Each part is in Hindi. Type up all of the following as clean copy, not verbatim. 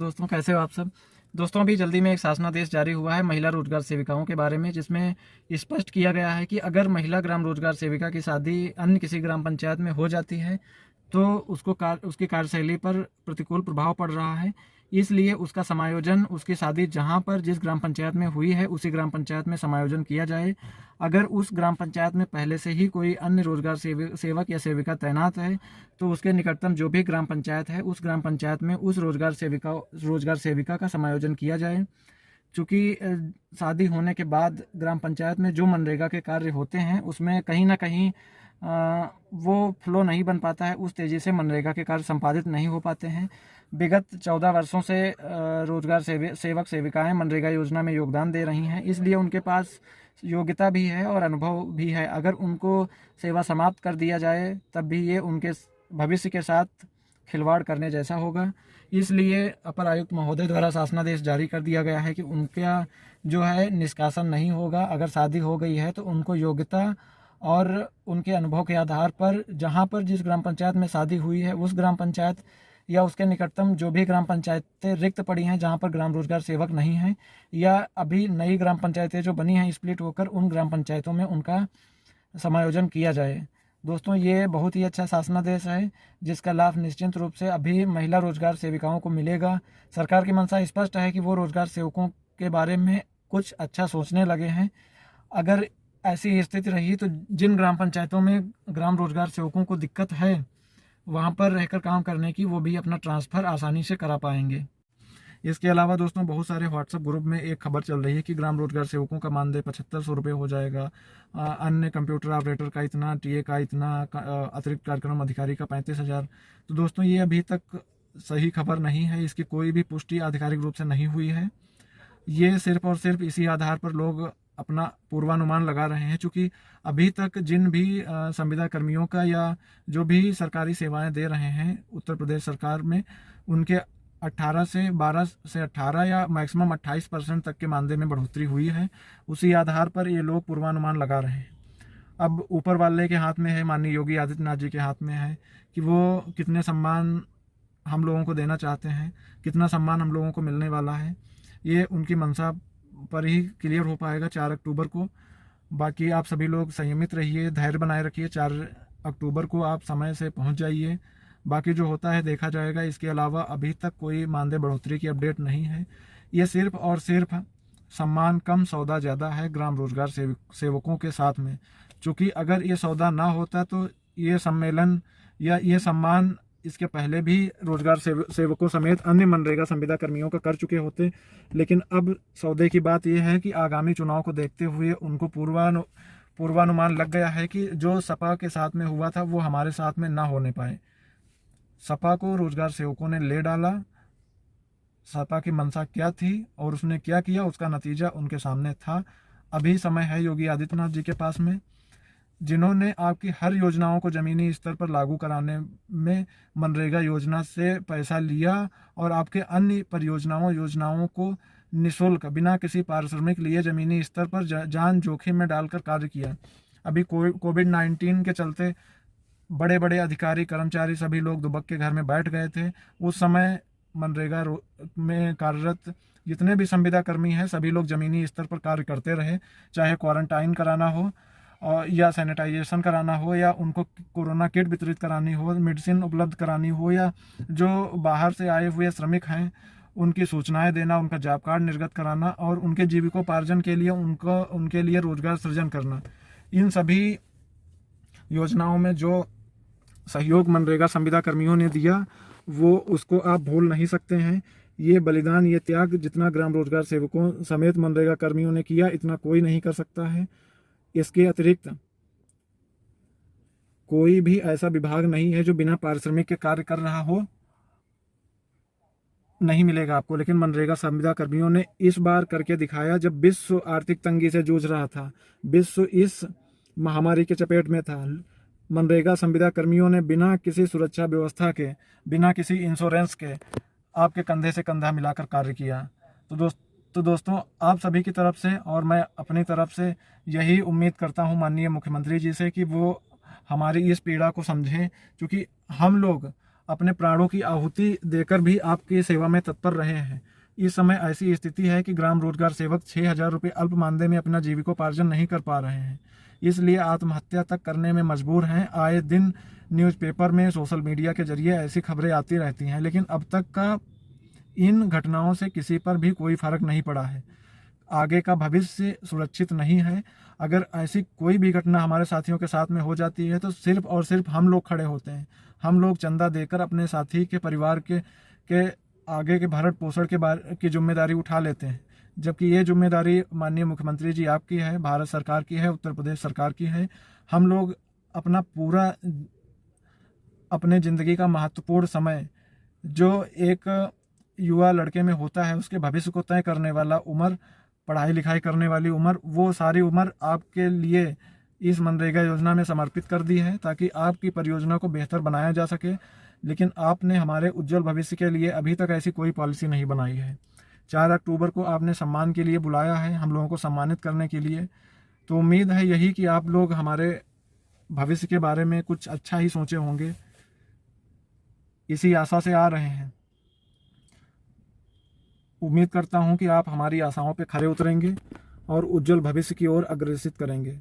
दोस्तों कैसे हो आप सब। दोस्तों अभी जल्दी में एक शासनादेश जारी हुआ है महिला रोजगार सेविकाओं के बारे में, जिसमें स्पष्ट किया गया है कि अगर महिला ग्राम रोजगार सेविका की शादी अन्य किसी ग्राम पंचायत में हो जाती है तो उसकी कार्यशैली पर प्रतिकूल प्रभाव पड़ रहा है। इसलिए उसका समायोजन, उसकी शादी जहां पर जिस ग्राम पंचायत में हुई है उसी ग्राम पंचायत में समायोजन किया जाए। अगर उस ग्राम पंचायत में पहले से ही कोई अन्य रोजगार सेवक या सेविका तैनात है तो उसके निकटतम जो भी ग्राम पंचायत है उस ग्राम पंचायत में उस रोजगार सेविका का समायोजन किया जाए। चूँकि शादी होने के बाद ग्राम पंचायत में जो मनरेगा के कार्य होते हैं उसमें कहीं न कहीं वो फ्लो नहीं बन पाता है, उस तेज़ी से मनरेगा के कार्य संपादित नहीं हो पाते हैं। विगत 14 वर्षों से रोजगार सेवक सेविकाएं मनरेगा योजना में योगदान दे रही हैं, इसलिए उनके पास योग्यता भी है और अनुभव भी है। अगर उनको सेवा समाप्त कर दिया जाए तब भी ये उनके भविष्य के साथ खिलवाड़ करने जैसा होगा। इसलिए अपर आयुक्त महोदय द्वारा शासनादेश जारी कर दिया गया है कि उनका जो है निष्कासन नहीं होगा। अगर शादी हो गई है तो उनको योग्यता और उनके अनुभव के आधार पर जहां पर जिस ग्राम पंचायत में शादी हुई है उस ग्राम पंचायत या उसके निकटतम जो भी ग्राम पंचायतें रिक्त पड़ी हैं जहां पर ग्राम रोजगार सेवक नहीं हैं, या अभी नई ग्राम पंचायतें जो बनी हैं स्प्लिट होकर, उन ग्राम पंचायतों में उनका समायोजन किया जाए। दोस्तों ये बहुत ही अच्छा शासनादेश है जिसका लाभ निश्चित रूप से अभी महिला रोजगार सेविकाओं को मिलेगा। सरकार की मंशा स्पष्ट है कि वो रोजगार सेवकों के बारे में कुछ अच्छा सोचने लगे हैं। अगर ऐसी स्थिति रही तो जिन ग्राम पंचायतों में ग्राम रोजगार सेवकों को दिक्कत है वहाँ पर रहकर काम करने की, वो भी अपना ट्रांसफ़र आसानी से करा पाएंगे। इसके अलावा दोस्तों बहुत सारे व्हाट्सएप ग्रुप में एक खबर चल रही है कि ग्राम रोजगार सेवकों का मानदेय 7500 रुपये हो जाएगा, अन्य कंप्यूटर ऑपरेटर का इतना, टीए का इतना, अतिरिक्त कार्यक्रम अधिकारी का 35,000। तो दोस्तों ये अभी तक सही खबर नहीं है, इसकी कोई भी पुष्टि आधिकारिक रूप से नहीं हुई है। ये सिर्फ और सिर्फ इसी आधार पर लोग अपना पूर्वानुमान लगा रहे हैं, क्योंकि अभी तक जिन भी संविदा कर्मियों का या जो भी सरकारी सेवाएं दे रहे हैं उत्तर प्रदेश सरकार में, उनके 12 से 18 या मैक्सिमम 28% तक के मानदेय में बढ़ोतरी हुई है। उसी आधार पर ये लोग पूर्वानुमान लगा रहे हैं। अब ऊपर वाले के हाथ में है, माननीय योगी आदित्यनाथ जी के हाथ में है कि वो कितने सम्मान हम लोगों को देना चाहते हैं, कितना सम्मान हम लोगों को मिलने वाला है। ये उनकी मंशा पर ही क्लियर हो पाएगा 4 अक्टूबर को। बाकी आप सभी लोग संयमित रहिए, धैर्य बनाए रखिए। 4 अक्टूबर को आप समय से पहुंच जाइए, बाकी जो होता है देखा जाएगा। इसके अलावा अभी तक कोई मानदेय बढ़ोतरी की अपडेट नहीं है। ये सिर्फ और सिर्फ सम्मान कम सौदा ज़्यादा है ग्राम रोजगार सेवकों के साथ में, चूँकि अगर ये सौदा ना होता तो ये सम्मेलन या ये सम्मान इसके पहले भी रोजगार सेवकों समेत अन्य मनरेगा संविदा कर्मियों का कर चुके होते। लेकिन अब सौदे की बात यह है कि आगामी चुनाव को देखते हुए उनको पूर्वानुमान लग गया है कि जो सपा के साथ में हुआ था वो हमारे साथ में ना होने पाए। सपा को रोजगार सेवकों ने ले डाला, सपा की मंशा क्या थी और उसने क्या किया उसका नतीजा उनके सामने था। अभी समय है योगी आदित्यनाथ जी के पास में, जिन्होंने आपकी हर योजनाओं को ज़मीनी स्तर पर लागू कराने में मनरेगा योजना से पैसा लिया और आपके अन्य योजनाओं को निःशुल्क बिना किसी पारिश्रमिक लिए ज़मीनी स्तर पर जान जोखिम में डालकर कार्य किया। अभी कोविड-19 के चलते बड़े बड़े अधिकारी कर्मचारी सभी लोग दुबक के घर में बैठ गए थे। उस समय मनरेगा में कार्यरत जितने भी संविदा कर्मी हैं सभी लोग ज़मीनी स्तर पर कार्य करते रहे, चाहे क्वारंटाइन कराना हो और या सैनिटाइजेशन कराना हो, या उनको कोरोना किट वितरित करानी हो, मेडिसिन उपलब्ध करानी हो, या जो बाहर से आए हुए श्रमिक हैं उनकी सूचनाएं देना, उनका जॉब कार्ड निर्गत कराना और उनके जीविकोपार्जन के लिए उनके लिए रोजगार सृजन करना। इन सभी योजनाओं में जो सहयोग मनरेगा संविदा कर्मियों ने दिया वो उसको आप भूल नहीं सकते हैं। ये बलिदान, ये त्याग जितना ग्राम रोजगार सेवकों समेत मनरेगा कर्मियों ने किया इतना कोई नहीं कर सकता है। इसके अतिरिक्त कोई भी ऐसा विभाग नहीं है जो बिना पारिश्रमिक के कार्य कर रहा हो, नहीं मिलेगा आपको। लेकिन मनरेगा संविदा कर्मियों ने इस बार करके दिखाया। जब विश्व आर्थिक तंगी से जूझ रहा था, विश्व इस महामारी के चपेट में था, मनरेगा संविदा कर्मियों ने बिना किसी सुरक्षा व्यवस्था के, बिना किसी इंश्योरेंस के आपके कंधे से कंधा मिलाकर कार्य किया। तो दोस्तों आप सभी की तरफ से और मैं अपनी तरफ से यही उम्मीद करता हूं माननीय मुख्यमंत्री जी से कि वो हमारी इस पीड़ा को समझें, क्योंकि हम लोग अपने प्राणों की आहुति देकर भी आपकी सेवा में तत्पर रहे हैं। इस समय ऐसी स्थिति है कि ग्राम रोजगार सेवक 6,000 रुपये अल्प मानदेय में अपना जीविकोपार्जन नहीं कर पा रहे हैं, इसलिए आत्महत्या तक करने में मजबूर हैं। आए दिन न्यूज़पेपर में, सोशल मीडिया के जरिए ऐसी खबरें आती रहती हैं, लेकिन अब तक का इन घटनाओं से किसी पर भी कोई फर्क नहीं पड़ा है। आगे का भविष्य सुरक्षित नहीं है। अगर ऐसी कोई भी घटना हमारे साथियों के साथ में हो जाती है तो सिर्फ और सिर्फ हम लोग खड़े होते हैं। हम लोग चंदा देकर अपने साथी के परिवार के आगे के भरण पोषण की जिम्मेदारी उठा लेते हैं, जबकि ये जिम्मेदारी माननीय मुख्यमंत्री जी आपकी है, भारत सरकार की है, उत्तर प्रदेश सरकार की है। हम लोग अपने ज़िंदगी का महत्वपूर्ण समय जो एक युवा लड़के में होता है, उसके भविष्य को तय करने वाला उम्र, पढ़ाई लिखाई करने वाली उम्र, वो सारी उम्र आपके लिए इस मनरेगा योजना में समर्पित कर दी है ताकि आपकी परियोजना को बेहतर बनाया जा सके। लेकिन आपने हमारे उज्जवल भविष्य के लिए अभी तक ऐसी कोई पॉलिसी नहीं बनाई है। 4 अक्टूबर को आपने सम्मान के लिए बुलाया है, हम लोगों को सम्मानित करने के लिए। तो उम्मीद है यही कि आप लोग हमारे भविष्य के बारे में कुछ अच्छा ही सोचे होंगे, इसी आशा से आ रहे हैं। उम्मीद करता हूं कि आप हमारी आशाओं पर खरे उतरेंगे और उज्जवल भविष्य की ओर अग्रसित करेंगे।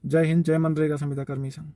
जय हिंद, जय मनरेगा संविदा कर्मी संघ।